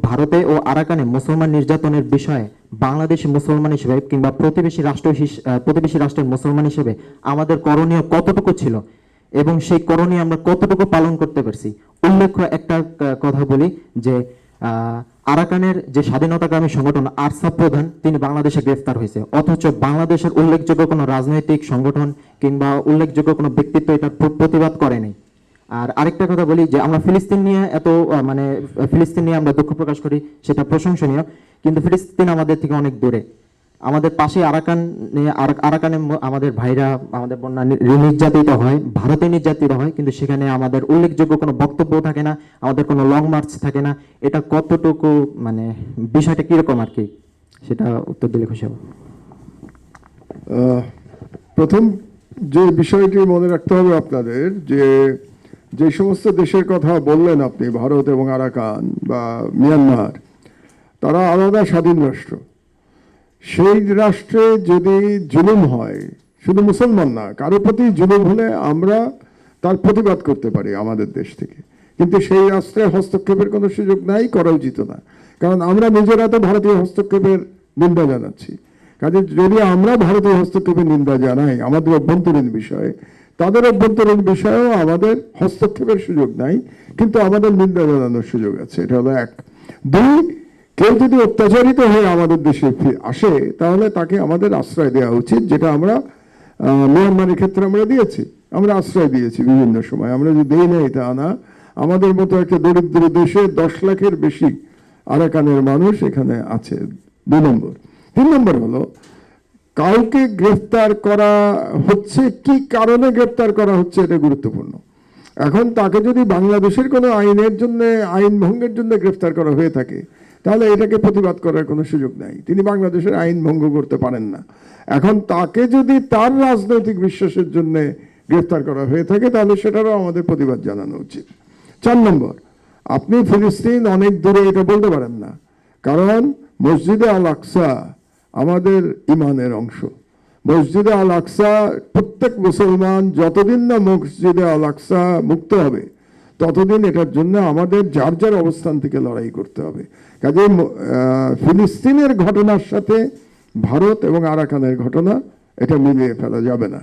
ভারতে ও আরাকানে মুসলমান নির্যাতনের বিষয়ে বাংলাদেশি মুসলমান হিসেবে কিংবা প্রতিবেশী রাষ্ট্রের মুসলমান হিসেবে আমাদের করণীয় কতটুকু ছিল এবং সেই করণীয় আমরা কতটুকু পালন করতে পারছি। উল্লেখ্য একটা কথা বলি যে আরাকানের যে স্বাধীনতাকামী সংগঠন আরসাপ প্রধান তিনি বাংলাদেশে গ্রেফতার হয়েছে, অথচ বাংলাদেশের উল্লেখযোগ্য কোনো রাজনৈতিক সংগঠন কিংবা উল্লেখযোগ্য কোনো ব্যক্তিত্ব এটার প্রতিবাদ করেনি। আর আরেকটা কথা বলি যে আমরা ফিলিস্তিন নিয়ে ফিলিস্তিন নিয়ে আমরা দুঃখ প্রকাশ করি, সেটা প্রশংসনীয়, কিন্তু ফিলিস্তিন আমাদের থেকে অনেক দূরে। আমাদের পাশে আরাকানে আমাদের ভাইরা আমাদের বন্যা নির্যাতিত হয়, ভারতে নির্যাতিত হয়, কিন্তু সেখানে আমাদের উল্লেখযোগ্য কোনো বক্তব্য থাকে না, আমাদের কোনো লং মার্চ থাকে না। এটা কতটুকু বিষয়টা কিরকম আর কি, সেটা উত্তর দিলে খুশি হব। প্রথম যে বিষয়টি মনে রাখতে হবে আপনাদের, যে সমস্ত দেশের কথা বললেন আপনি, ভারত এবং আরাকান বা মিয়ানমার, তারা আলাদা স্বাধীন রাষ্ট্র। সেই রাষ্ট্রে যদি জুলুম হয়, শুধু মুসলমান না, কারো প্রতি জুলুম হলে আমরা তার প্রতিবাদ করতে পারি আমাদের দেশ থেকে, কিন্তু সেই রাষ্ট্রে হস্তক্ষেপের কোনো সুযোগ নাই, করা উচিত না। কারণ আমরা নিজেরা তো ভারতীয় হস্তক্ষেপের নিন্দা জানাচ্ছি। কাজে যদি আমরা ভারতীয় হস্তক্ষেপের নিন্দা জানাই আমাদের অভ্যন্তরীণ বিষয়ে, তাদের অভ্যন্তরীণ বিষয়েও আমাদের হস্তক্ষেপের সুযোগ নাই, কিন্তু আমাদের নিন্দা জানানোর সুযোগ আছে। এটা হলো এক। দুই, কেউ যদি অত্যাচারিত হয়ে আমাদের দেশে আসে তাহলে তাকে আমাদের আশ্রয় দেওয়া উচিত, যেটা আমরা মিয়ানমারের ক্ষেত্রে আমরা দিয়েছি। আমরা আশ্রয় দিয়েছি বিভিন্ন সময়, আমরা যে দেই নাই তা না। আমাদের মতো একটা দরিদ্র দেশে 10 লাখের বেশি আরাকানের মানুষ এখানে আছে। 2 নম্বর। 3 নম্বর হলো, কাউকে গ্রেফতার করা হচ্ছে কি কারণে গ্রেফতার করা হচ্ছে এটা গুরুত্বপূর্ণ। এখন তাকে যদি বাংলাদেশের কোনো আইনের জন্য, আইন ভঙ্গের জন্য গ্রেফতার করা হয়ে থাকে, তাহলে এটাকে প্রতিবাদ করার কোনো সুযোগ নাই। তিনি বাংলাদেশের আইন ভঙ্গ করতে পারেন না। এখন তাকে যদি তার রাজনৈতিক বিশ্বাসের জন্য গ্রেফতার করা হয়ে থাকে, তাহলে সেটারও আমাদের প্রতিবাদ জানানো উচিত। 4 নম্বর, আপনি ফিলিস্তিন অনেক দূরে এটা বলতে পারেন না, কারণ মসজিদে আল আকসা আমাদের ইমানের অংশ। মসজিদে আল আকসা, প্রত্যেক মুসলমান যতদিন না মসজিদে আল আকসা মুক্ত হবে ততদিন এটার জন্য আমাদের যার যার অবস্থান থেকে লড়াই করতে হবে। কাজে ফিলিস্তিনের ঘটনার সাথে ভারত এবং আরাকানের ঘটনা এটা মিলিয়ে ফেলা যাবে না।